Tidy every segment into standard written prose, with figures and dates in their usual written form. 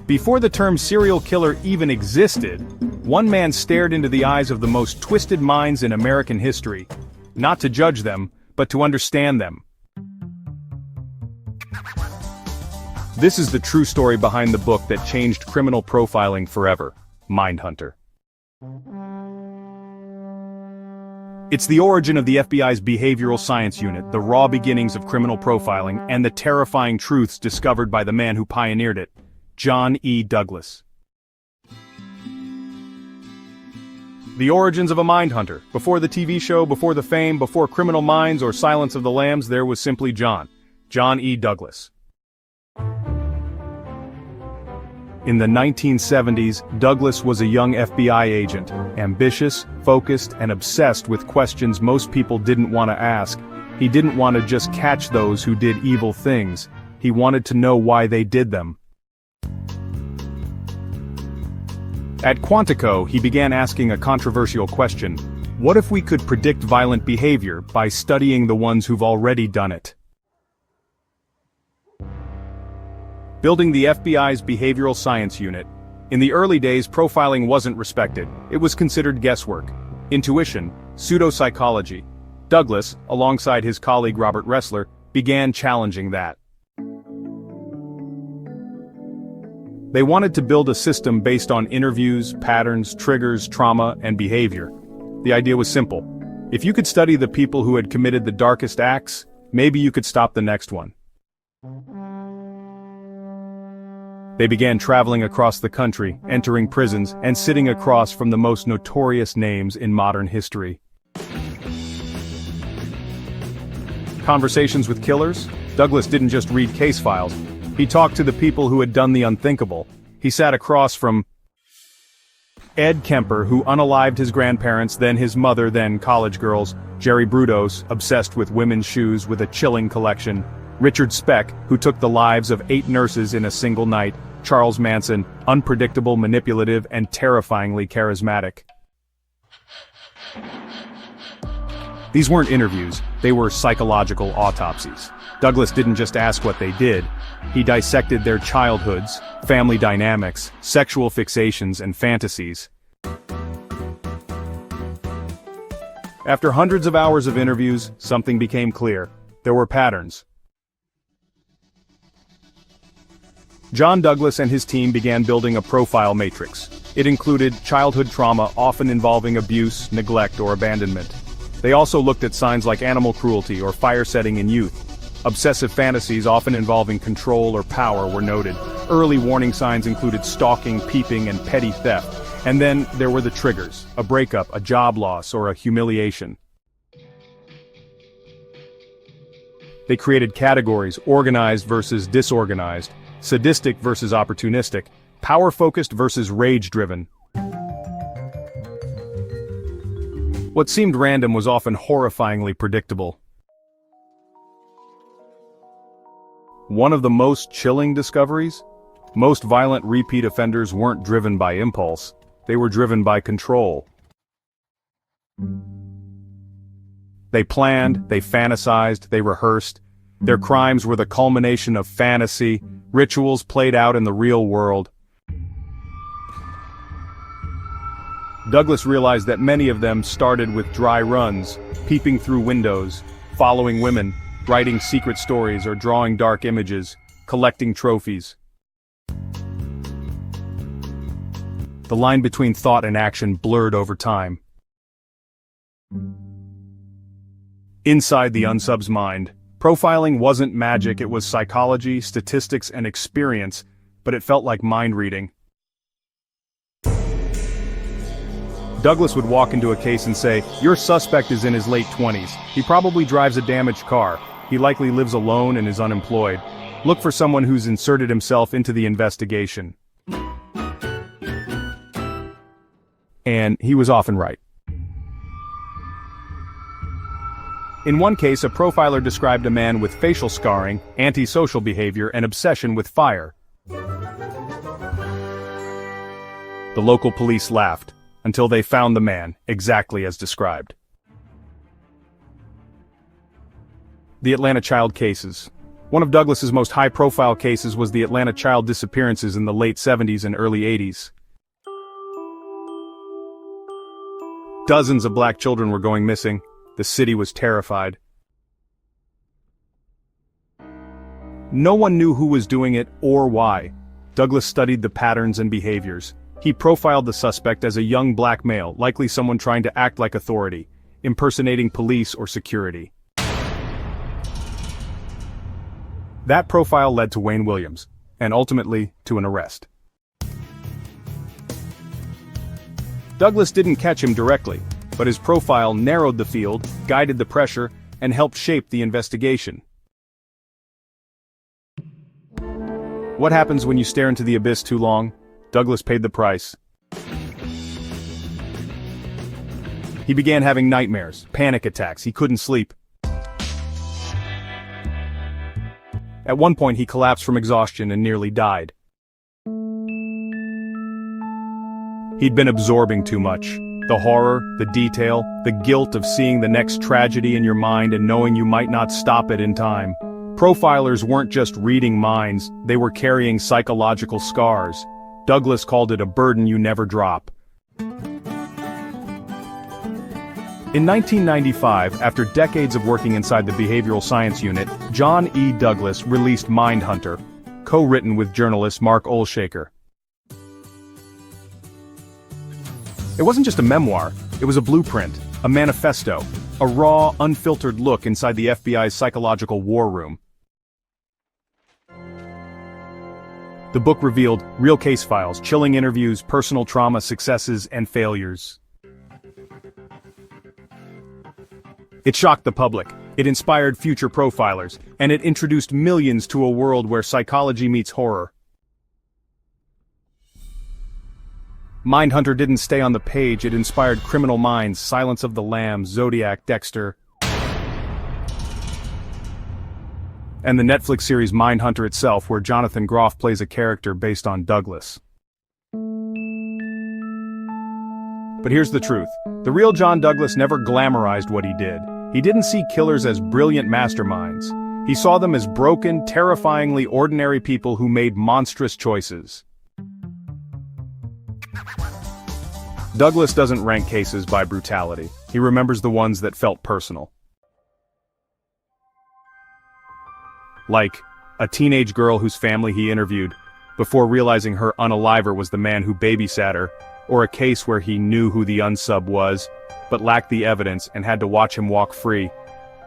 Before the term serial killer even existed, one man stared into the eyes of the most twisted minds in American history, not to judge them, but to understand them. This is the true story behind the book that changed criminal profiling forever, Mindhunter. It's the origin of the FBI's behavioral science unit, the raw beginnings of criminal profiling, and the terrifying truths discovered by the man who pioneered it, John E. Douglas. The origins of a Mindhunter. Before the TV show, before the fame, before Criminal Minds or Silence of the Lambs, there was simply John E. Douglas. In the 1970s, Douglas was a young FBI agent, ambitious, focused, and obsessed with questions most people didn't want to ask. He didn't want to just catch those who did evil things. He wanted to know why they did them. At Quantico, he began asking a controversial question. What if we could predict violent behavior by studying the ones who've already done it? Building the FBI's behavioral science unit. In the early days, profiling wasn't respected. It was considered guesswork, intuition, pseudopsychology. Douglas, alongside his colleague Robert Ressler, began challenging that. They wanted to build a system based on interviews, patterns, triggers, trauma, and behavior. The idea was simple. If you could study the people who had committed the darkest acts, maybe you could stop the next one. They began traveling across the country, entering prisons, and sitting across from the most notorious names in modern history. Conversations with killers? Douglas didn't just read case files. He talked to the people who had done the unthinkable. He sat across from Ed Kemper, who unalived his grandparents, then his mother, then college girls, Jerry Brudos, obsessed with women's shoes with a chilling collection, Richard Speck, who took the lives of 8 nurses in a single night, Charles Manson, unpredictable, manipulative, and terrifyingly charismatic. These weren't interviews, they were psychological autopsies. Douglas didn't just ask what they did, he dissected their childhoods, family dynamics, sexual fixations, and fantasies. After hundreds of hours of interviews, something became clear. There were patterns. John Douglas and his team began building a profile matrix. It included childhood trauma, often involving abuse, neglect, or abandonment. They also looked at signs like animal cruelty or fire setting in youth. Obsessive fantasies, often involving control or power, were noted. Early warning signs included stalking, peeping, and petty theft. And then there were the triggers: a breakup, a job loss, or a humiliation. They created categories: organized versus disorganized, sadistic versus opportunistic, power-focused versus rage-driven. What seemed random was often horrifyingly predictable. One of the most chilling discoveries? Most violent repeat offenders weren't driven by impulse, they were driven by control. They planned, they fantasized, they rehearsed. Their crimes were the culmination of fantasy, rituals played out in the real world. Douglas realized that many of them started with dry runs, peeping through windows, following women, writing secret stories or drawing dark images, collecting trophies. The line between thought and action blurred over time. Inside the unsub's mind, profiling wasn't magic, it was psychology, statistics, and experience, but it felt like mind reading. Douglas would walk into a case and say, "Your suspect is in his late 20s. He probably drives a damaged car. He likely lives alone and is unemployed. Look for someone who's inserted himself into the investigation." And he was often right. In one case, a profiler described a man with facial scarring, antisocial behavior, and obsession with fire. The local police laughed, until they found the man, exactly as described. The Atlanta child cases. One of Douglas's most high-profile cases was the Atlanta child disappearances in the late 70s and early 80s. Dozens of black children were going missing. The city was terrified. No one knew who was doing it or why. Douglas studied the patterns and behaviors. He profiled the suspect as a young black male, likely someone trying to act like authority, impersonating police or security. That profile led to Wayne Williams, and ultimately to an arrest. Douglas didn't catch him directly, but his profile narrowed the field, guided the pressure, and helped shape the investigation. What happens when you stare into the abyss too long? Douglas paid the price. He began having nightmares, panic attacks, he couldn't sleep. At one point he collapsed from exhaustion and nearly died. He'd been absorbing too much. The horror, the detail, the guilt of seeing the next tragedy in your mind and knowing you might not stop it in time. Profilers weren't just reading minds, they were carrying psychological scars. Douglas called it a burden you never drop. In 1995, after decades of working inside the behavioral science unit, John E. Douglas released Mindhunter, co-written with journalist Mark Olshaker. It wasn't just a memoir, it was a blueprint, a manifesto, a raw, unfiltered look inside the FBI's psychological war room. The book revealed real case files, chilling interviews, personal trauma, successes, and failures. It shocked the public, it inspired future profilers, and it introduced millions to a world where psychology meets horror. Mindhunter didn't stay on the page, it inspired Criminal Minds, Silence of the Lambs, Zodiac, Dexter. And the Netflix series Mindhunter itself, where Jonathan Groff plays a character based on Douglas. But here's the truth. The real John Douglas never glamorized what he did. He didn't see killers as brilliant masterminds. He saw them as broken, terrifyingly ordinary people who made monstrous choices. Douglas doesn't rank cases by brutality. He remembers the ones that felt personal. Like a teenage girl whose family he interviewed, before realizing her unaliver was the man who babysat her, or a case where he knew who the unsub was, but lacked the evidence and had to watch him walk free,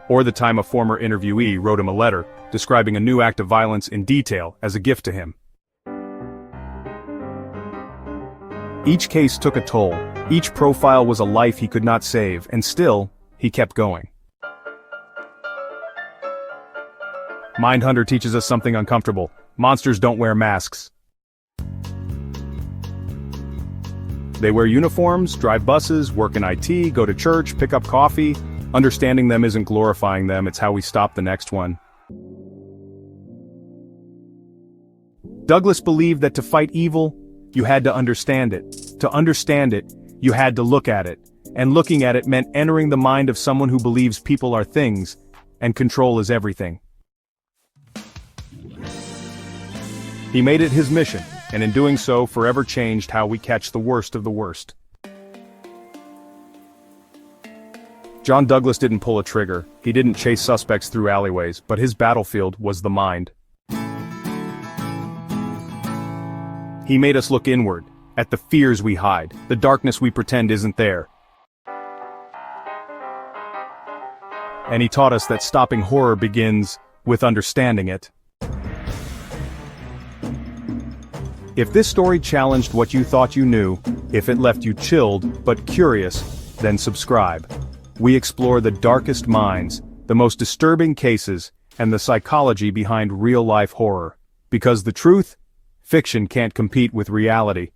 or the time a former interviewee wrote him a letter, describing a new act of violence in detail as a gift to him. Each case took a toll, each profile was a life he could not save, and still, he kept going. Mindhunter teaches us something uncomfortable. Monsters don't wear masks. They wear uniforms, drive buses, work in IT, go to church, pick up coffee. Understanding them isn't glorifying them, it's how we stop the next one. Douglas believed that to fight evil, you had to understand it. To understand it, you had to look at it. And looking at it meant entering the mind of someone who believes people are things, and control is everything. He made it his mission, and in doing so forever changed how we catch the worst of the worst. John Douglas didn't pull a trigger, he didn't chase suspects through alleyways, but his battlefield was the mind. He made us look inward, at the fears we hide, the darkness we pretend isn't there. And he taught us that stopping horror begins with understanding it. If this story challenged what you thought you knew, if it left you chilled but curious, then subscribe. We explore the darkest minds, the most disturbing cases, and the psychology behind real-life horror. Because the truth, fiction can't compete with reality.